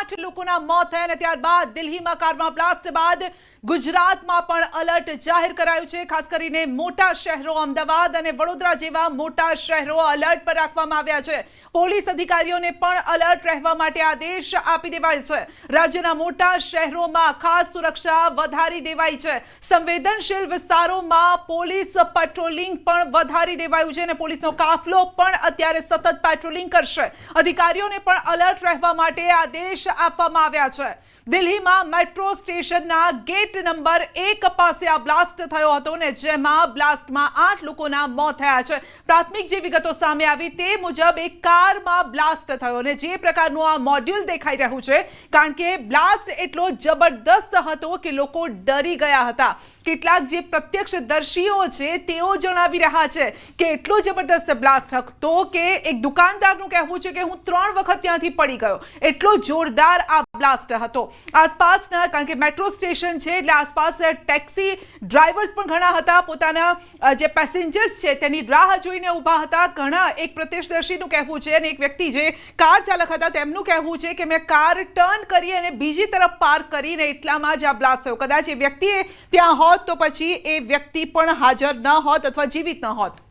8 લોકોના મોત થયા અને ત્યારબાદ દિલ્હીમાં કારમાં બ્લાસ્ટ બાદ ગુજરાતમાં પણ એલર્ટ જાહેર કરાયું છે। ખાસ કરીને મોટા શહેરો અમદાવાદ અને વડોદરા જેવા મોટા શહેરો એલર્ટ પર રાખવામાં આવ્યા છે। પોલીસ અધિકારીઓને પણ એલર્ટ રહેવા માટે આદેશ આપી દેવાય છે। રાજ્યના મોટા શહેરોમાં ખાસ સુરક્ષા વધારી દેવાઈ છે। સંવેદનશીલ વિસ્તારોમાં પોલીસ પેટ્રોલિંગ પણ વધારી દેવાયું છે અને પોલીસનો કાફલો પણ અત્યારે સતત પેટ્રોલિંગ કરશે। અધિકારીઓને પણ એલર્ટ રહેવા માટે આદેશ આપવામાં આવ્યા છે। દિલ્હીમાં મેટ્રો સ્ટેશનના ગેટ નંબર 1 પાસે આ બ્લાસ્ટ થયો હતો ને જેમાં બ્લાસ્ટમાં 8 લોકોના મોત થયા છે। પ્રાથમિક જે વિગતો સામે આવી તે મુજબ એક કારમાં બ્લાસ્ટ થયો ને જે પ્રકારનું આ મોડ્યુલ દેખાઈ રહ્યું છે કારણ કે બ્લાસ્ટ એટલો જબરદસ્ત હતો કે લોકો ડરી ગયા હતા। કેટલાક જે પ્રત્યક્ષદર્શીઓ છે તેઓ જણાવી રહ્યા છે કે એટલો જબરદસ્ત બ્લાસ્ટ હતો કે એક દુકાનદારનું કહેવું છે કે હું 3 વખત ત્યાંથી પડી ગયો, એટલો જોરદાર આ બ્લાસ્ટ હતો। આસપાસના કારણ કે મેટ્રો સ્ટેશન છે એટલે આસપાસ ટેક્સી ડ્રાઈવર્સ પણ ઘણા હતા, પોતાના જે પેસેન્જર્સ છે તેની રાહ જોઈને ઊભા હતા। ઘણા એક પ્રત્યક્ષદર્શીનું કહેવું છે અને એક વ્યક્તિ જે કાર ચાલક હતા તેમનું કહેવું છે કે મેં કાર ટર્ન કરી અને બીજી તરફ પાર્ક કરીને એટલામાં જ આ બ્લાસ્ટ થયો। કદાચ એ વ્યક્તિએ ત્યાં હોત તો પછી એ વ્યક્તિ પણ હાજર ન હોત અથવા જીવિત ન હોત।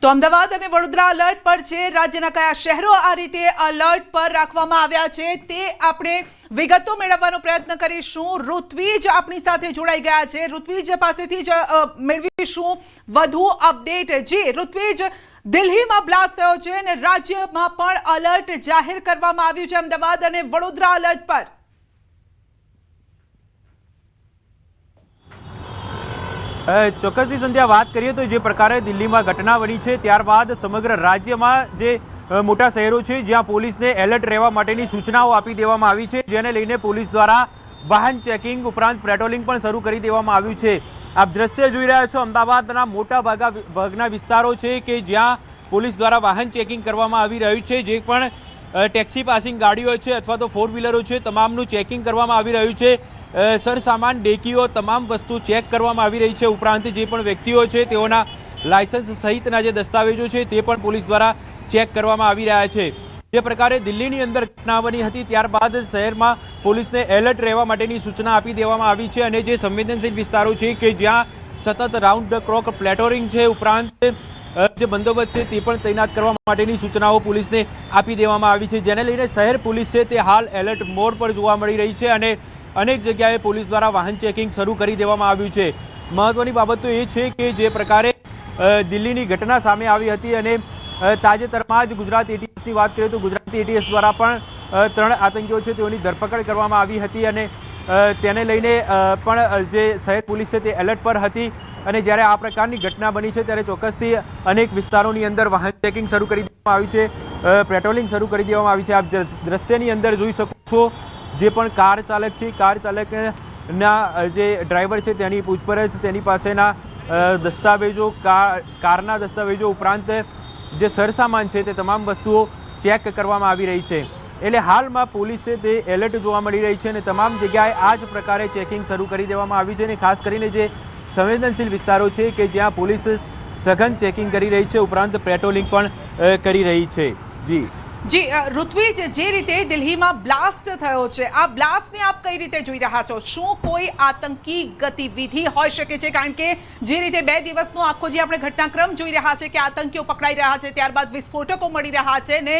તો અમદાવાદ અને વડોદરા એલર્ટ પર છે। રાજ્યના કયા શહેરો આ રીતે એલર્ટ પર રાખવામાં આવ્યા છે તે આપણે વિગતો મેળવવાનો પ્રયત્ન કરીશું। ઋત્વિજ આપણી સાથે જોડાઈ ગયા છે। ઋત્વિજ પાસેથી જ મેળવીશું વધુ અપડેટ। જી ઋત્વિજ, દિલ્હીમાં બ્લાસ્ટ થયો છે અને રાજ્યમાં પણ એલર્ટ જાહેર કરવામાં આવ્યું છે અમદાવાદ અને વડોદરા એલર્ટ પર। ચોક્કસથી સંધ્યા વાત કરીએ તો જે પ્રકારે દિલ્હીમાં ઘટના બની છે ત્યારબાદ સમગ્ર રાજ્યમાં જે મોટા શહેરો છે જ્યાં પોલીસને એલર્ટ રહેવા માટેની સૂચનાઓ આપી દેવામાં આવી છે, જેને લઈને પોલીસ દ્વારા વાહન ચેકિંગ ઉપરાંત પેટ્રોલિંગ પણ શરૂ કરી દેવામાં આવ્યું છે। આપ દ્રશ્ય જોઈ રહ્યા છો અમદાવાદના મોટા ભાગના વિસ્તારો છે કે જ્યાં પોલીસ દ્વારા વાહન ચેકિંગ કરવામાં આવી રહ્યું છે। જે પણ ટેક્સી પાસિંગ ગાડીઓ છે અથવા તો 4 વ્હીલરો છે તમામનું ચેકિંગ કરવામાં આવી રહ્યું છે। સરસામાન ડેકીઓ તમામ વસ્તુ ચેક કરવામાં આવી રહી છે। ઉપરાંત જે પણ વ્યક્તિઓ છે તેઓના લાયસન્સ સહિતના જે દસ્તાવેજો છે તે પણ પોલીસ દ્વારા ચેક કરવામાં આવી રહ્યા છે। જે પ્રકારે દિલ્હીની અંદર ઘટના બની હતી ત્યારબાદ શહેરમાં પોલીસને એલર્ટ રહેવા માટેની સૂચના આપી દેવામાં આવી છે અને જે સંવેદનશીલ વિસ્તારો છે કે જ્યાં સતત રાઉન્ડ ધ ક્લોક પેટ્રોલિંગ છે ઉપરાંત જે બંદોબસ્ત છે તે પણ તૈનાત કરવા માટેની સૂચનાઓ પોલીસને આપી દેવામાં આવી છે, જેને લઈને શહેર પોલીસ છે તે હાલ એલર્ટ મોડ પર જોવા મળી રહી છે અને અનેક જગ્યાએ પોલીસ દ્વારા વાહન ચેકિંગ શરૂ કરી દેવામાં આવ્યું છે। મહત્વની બાબત તો એ છે કે જે પ્રકારે દિલ્હીની ઘટના સામે આવી હતી અને તાજેતરમાં જ ગુજરાત એટીએસની વાત કરીએ તો ગુજરાત એટીએસ દ્વારા પણ 3 આતંકીઓ છે તેઓની ધરપકડ કરવામાં આવી હતી અને તેને લઈને પણ જે શહેર પોલીસ છે તે એલર્ટ પર હતી અને જ્યારે આ પ્રકારની ઘટના બની છે ત્યારે ચોક્કસથી અનેક વિસ્તારોની અંદર વાહન ચેકિંગ શરૂ કરી દેવામાં આવ્યું છે, પેટ્રોલિંગ શરૂ કરી દેવામાં આવી છે। આપ દ્રશ્યની અંદર જોઈ શકો છો જે પણ કાર ચાલક છે, કાર ચાલકના જે ડ્રાઈવર છે તેની પૂછપરછ, તેની પાસેના દસ્તાવેજો, કારના દસ્તાવેજો ઉપરાંત જે સરસામાન છે તે તમામ વસ્તુઓ ચેક કરવામાં આવી રહી છે। એટલે હાલમાં પોલીસ છે તે એલર્ટ જોવા મળી રહી છે અને તમામ જગ્યાએ આ જ પ્રકારે ચેકિંગ શરૂ કરી દેવામાં આવ્યું છે અને ખાસ કરીને જે સંવેદનશીલ વિસ્તારો છે કે જ્યાં પોલીસ સઘન ચેકિંગ કરી રહી છે ઉપરાંત પેટ્રોલિંગ પણ કરી રહી છે। જી ઋત્વિજ, જે રીતે દિલ્હીમાં બ્લાસ્ટ થયો છે આ બ્લાસ્ટને આપ કઈ રીતે જોઈ રહ્યા છો? શું કોઈ આતંકી ગતિવિધિ હોઈ શકે છે? કારણ કે જે રીતે 2 દિવસનો આખો જે આપણે ઘટનાક્રમ જોઈ રહ્યા છે કે આતંકીઓ પકડાઈ રહ્યા છે, ત્યારબાદ વિસ્ફોટકો મળી રહ્યા છે ને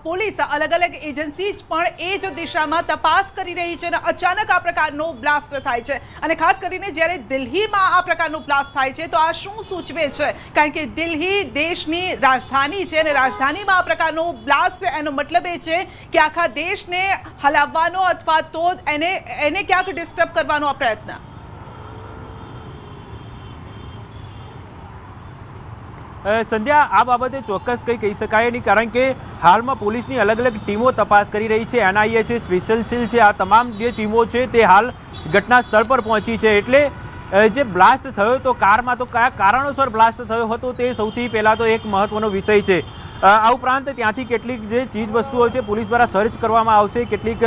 પોલીસ અલગ અલગ એજન્સીઝ પણ એ જ દિશામાં તપાસ કરી રહી છે અને અચાનક આ પ્રકારનો બ્લાસ્ટ થાય છે અને ખાસ કરીને જ્યારે દિલ્હીમાં આ પ્રકારનો બ્લાસ્ટ થાય છે તો આ શું સૂચવે છે? કારણ કે દિલ્હી દેશની રાજધાની છે અને રાજધાનીમાં આ પ્રકારનો બ્લાસ્ટ એનો મતલબ એ છે કે આખા દેશને હલાવવાનો અથવા તો એને ક્યાંક ડિસ્ટર્બ કરવાનો આ પ્રયત્ન। સંધ્યા, આ બાબતે ચોક્કસ કંઈ કહી શકાય નહીં કારણ કે હાલમાં પોલીસની અલગ અલગ ટીમો તપાસ કરી રહી છે। એનઆઈએ છે, સ્પેશિયલ સેલ છે, આ તમામ જે ટીમો છે તે હાલ ઘટના સ્થળ પર પહોંચી છે। એટલે જે બ્લાસ્ટ થયો તો કારમાં તો કયા કારણોસર બ્લાસ્ટ થયો હતો તે સૌથી પહેલાં તો એક મહત્વનો વિષય છે। આ ઉપરાંત ત્યાંથી કેટલીક જે ચીજ વસ્તુઓ છે પોલીસ દ્વારા સર્ચ કરવામાં આવશે, કેટલીક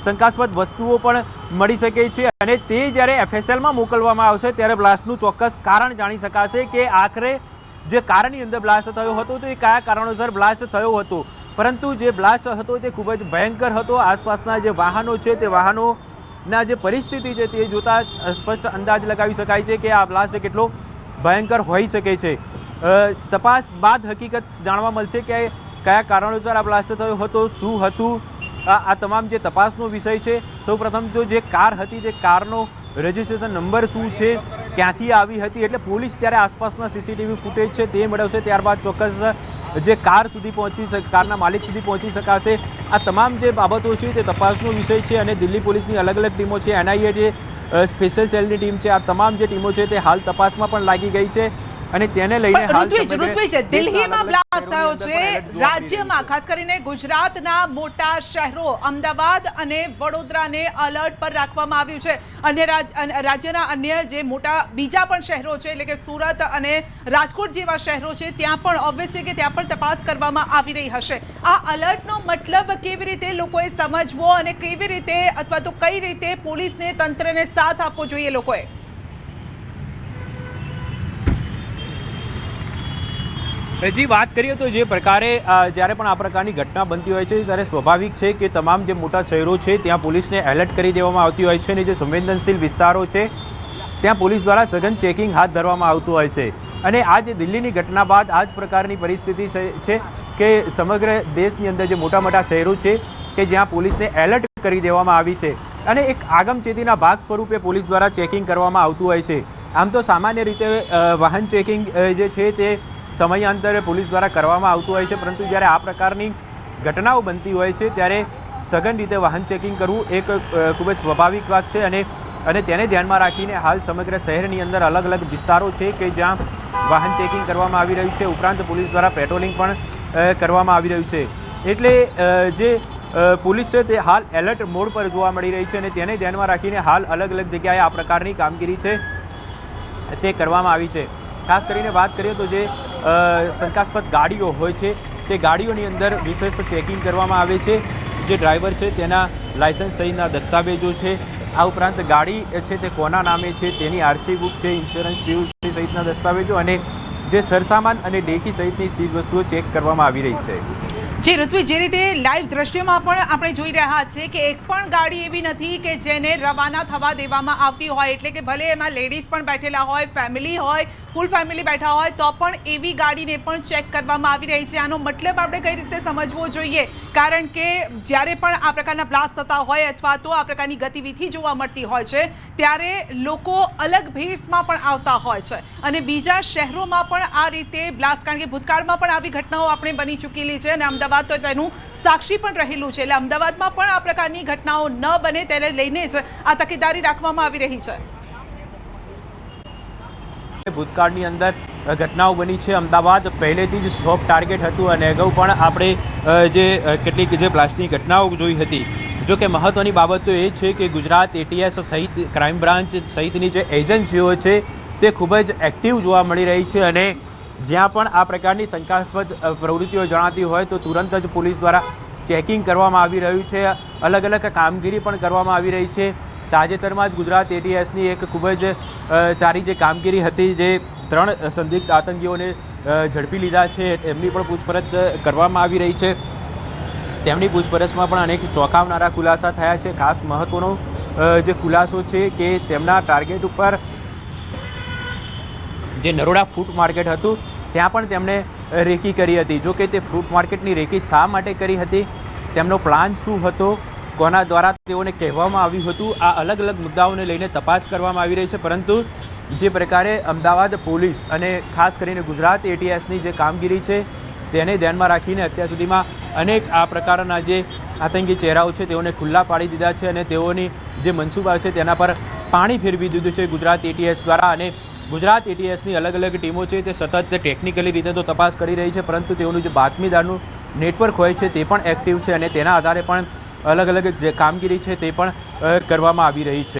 શંકાસ્પદ વસ્તુઓ પણ મળી શકે છે અને તે જ્યારે એફએસએલમાં મોકલવામાં આવશે ત્યારે બ્લાસ્ટનું ચોક્કસ કારણ જાણી શકાશે કે આખરે જે કારની અંદર બ્લાસ્ટ થયો હતો તો એ કયા કારણોસર બ્લાસ્ટ થયો હતો, પરંતુ જે બ્લાસ્ટ હતો તે ખૂબ જ ભયંકર હતો. આસપાસના જે વાહનો છે તે વાહનોના જે પરિસ્થિતિ છે તે જોતા સ્પષ્ટ અંદાજ લગાવી શકાય છે કે આ બ્લાસ્ટ કેટલો ભયંકર હોઈ શકે છે. તપાસ બાદ હકીકત જાણવા મળશે કે કયા કારણોસર આ બ્લાસ્ટ થયો હતો, શું હતું. આ તમામ જે તપાસનો વિષય છે. સૌપ્રથમ તો જે કાર હતી તે કારનો રજિસ્ટ્રેશન નંબર શું છે, ક્યાંથી આવી હતી, એટલે પોલીસ જ્યારે આસપાસના સીસીટીવી ફૂટેજ છે તે મેળવશે ત્યારબાદ ચોક્કસ જે કાર સુધી કારના માલિક સુધી પહોંચી શકાશે. આ તમામ જે બાબતો છે તે તપાસનો વિષય છે અને દિલ્હી પોલીસની અલગ અલગ ટીમો છે, NIA છે, સ્પેશિયલ સેલની ટીમ છે, આ તમામ જે ટીમો છે તે હાલ તપાસમાં પણ લાગી ગઈ છે અને તેને લઈને દિલ્હીમાં બ્લાસ્ટ થયો છે. રાજ્યમાં ખાસ કરીને ગુજરાતના મોટા શહેરો અમદાવાદ અને વડોદરાને અલર્ટ પર રાખવામાં આવ્યું છે. અન્ય રાજ્યના અન્ય જે મોટા બીજા પણ શહેરો છે એટલે કે સુરત અને રાજકોટ જેવા શહેરો છે ત્યાં પણ ઓબ્વિયસ છે કે ત્યાં પણ તપાસ કરવામાં આવી રહી હશે. આ અલર્ટનો મતલબ કેવી રીતે લોકોએ સમજવો અને કેવી રીતે અથવા તો કઈ રીતે પોલીસને તંત્રને સાથ આપવો જોઈએ લોકોએ? જી વાત કરીએ તો જે પ્રકારે જ્યારે પણ આ પ્રકારની ઘટના બનતી હોય છે ત્યારે સ્વાભાવિક છે કે તમામ જે મોટા શહેરો છે ત્યાં પોલીસને એલર્ટ કરી દેવામાં આવતી હોય છે અને જે સંવેદનશીલ વિસ્તારો છે ત્યાં પોલીસ દ્વારા સઘન ચેકિંગ હાથ ધરવામાં આવતું હોય છે. અને આ જે દિલ્હીની ઘટના બાદ આ જ પ્રકારની પરિસ્થિતિ છે કે સમગ્ર દેશની અંદર જે મોટા મોટા શહેરો છે કે જ્યાં પોલીસને એલર્ટ કરી દેવામાં આવી છે અને એક આગમચેતીના ભાગ સ્વરૂપે પોલીસ દ્વારા ચેકિંગ કરવામાં આવતું હોય છે. આમ તો સામાન્ય રીતે વાહન ચેકિંગ જે છે તે સમયાંતરે પોલીસ દ્વારા કરવામાં આવતું હોય છે, પરંતુ જ્યારે આ પ્રકારની ઘટનાઓ બનતી હોય છે ત્યારે સઘન રીતે વાહન ચેકિંગ કરવું એક ખૂબ જ સ્વાભાવિક વાત છે અને તેને ધ્યાનમાં રાખીને હાલ સમગ્ર શહેરની અંદર અલગ અલગ વિસ્તારો છે કે જ્યાં વાહન ચેકિંગ કરવામાં આવી રહ્યું છે. ઉપરાંત પોલીસ દ્વારા પેટ્રોલિંગ પણ કરવામાં આવી રહ્યું છે. એટલે જે પોલીસ છે તે હાલ એલર્ટ મોડ પર જોવા મળી રહી છે અને તેને ધ્યાનમાં રાખીને હાલ અલગ અલગ જગ્યાએ આ પ્રકારની કામગીરી છે તે કરવામાં આવી છે. ખાસ કરીને વાત કરીએ તો જે શંકાસ્પદ ગાડીઓ હોય છે તે ગાડીઓની અંદર વિશેષ ચેકિંગ કરવામાં આવે છે. જે ડ્રાઈવર છે તેના લાયસન્સ સહિતના દસ્તાવેજો છે, આ ઉપરાંત ગાડી છે તે કોના નામે છે તેની RC બુક છે, ઇન્સ્યોરન્સ PUC સહિતના દસ્તાવેજો અને જે સરસામાન અને ડેકી સહિતની ચીજવસ્તુઓ ચેક કરવામાં આવી રહી છે. જી ઋત્વી, જે રીતે લાઈવ દ્રશ્યમાં પણ આપણે જોઈ રહ્યા છીએ કે એક પણ ગાડી એવી નથી કે જેને રવાના થવા દેવામાં આવતી હોય, એટલે કે ભલે એમાં લેડીઝ પણ બેઠેલા હોય, ફેમિલી હોય, ફૂલ ફેમિલી બેઠા હોય તો પણ એવી ગાડીને પણ ચેક કરવામાં આવી રહી છે. આનો મતલબ આપણે કઈ રીતે સમજવો જોઈએ? કારણ કે જ્યારે પણ આ પ્રકારના બ્લાસ્ટ થતા હોય અથવા તો આ પ્રકારની ગતિવિધિ જોવા મળતી હોય છે ત્યારે લોકો અલગ ભેષમાં પણ આવતા હોય છે અને બીજા શહેરોમાં પણ આ રીતે બ્લાસ્ટ, કારણ કે ભૂતકાળમાં પણ આવી ઘટનાઓ આપણે બની ચૂકેલી છે અને અમદાવાદ તો તેનું સાક્ષી પણ રહેલું છે. એટલે અમદાવાદમાં પણ આ પ્રકારની ઘટનાઓ ન બને તેને લઈને જ આ તકેદારી રાખવામાં આવી રહી છે. ભૂતકાળની અંદર ઘટનાઓ બની છે. અમદાવાદ પહેલેથી જ સોફ્ટ ટાર્ગેટ હતું અને અગાઉ પણ આપણે જે કેટલીક જે બ્લાસ્ટની ઘટનાઓ જોઈ હતી. જો કે મહત્વની બાબત તો એ છે કે ગુજરાત ATS સહિત ક્રાઇમ બ્રાન્ચ સહિતની જે એજન્સીઓ છે તે ખૂબ જ એક્ટિવ જોવા મળી રહી છે અને જ્યાં પણ આ પ્રકારની શંકાસ્પદ પ્રવૃત્તિઓ જણાતી હોય તો તુરંત જ પોલીસ દ્વારા ચેકિંગ કરવામાં આવી રહ્યું છે. અલગ અલગ કામગીરી પણ કરવામાં આવી રહી છે. તાજેતરમાં જ ગુજરાત ATSની એક ખૂબ જ સારી જે કામગીરી હતી, જે 3 સંદિગ્ધ આતંકીઓને ઝડપી લીધા છે, એમની પણ પૂછપરછ કરવામાં આવી રહી છે. તેમની પૂછપરછમાં પણ અનેક ચોંકાવનારા ખુલાસા થયા છે. ખાસ મહત્વનો જે ખુલાસો છે કે તેમના ટાર્ગેટ ઉપર જે નરોડા ફ્રૂટ માર્કેટ હતું ત્યાં પણ તેમણે રેકી કરી હતી. જો કે તે ફ્રૂટ માર્કેટની રેકી શા માટે કરી હતી, તેમનો પ્લાન શું હતો, કોના દ્વારા તેઓને કહેવામાં આવ્યું હતું, આ અલગ અલગ મુદ્દાઓને લઈને તપાસ કરવામાં આવી રહી છે. પરંતુ જે પ્રકારે અમદાવાદ પોલીસ અને ખાસ કરીને ગુજરાત ATSની જે કામગીરી છે તેને ધ્યાનમાં રાખીને અત્યાર સુધીમાં અનેક આ પ્રકારના જે આતંકી ચહેરાઓ છે તેઓને ખુલ્લા પાડી દીધા છે અને તેઓની જે મનસૂબા છે તેના પર પાણી ફેરવી દીધું છે ગુજરાત ATS દ્વારા. અને ગુજરાત ATSની અલગ અલગ ટીમો છે તે સતત ટેકનિકલી રીતે તો તપાસ કરી રહી છે, પરંતુ તેઓનું જે બાતમીદારનું નેટવર્ક હોય છે તે પણ એક્ટિવ છે અને તેના આધારે પણ અલગ અલગ જે કામગીરી છે તે પણ કરવામાં આવી રહી છે.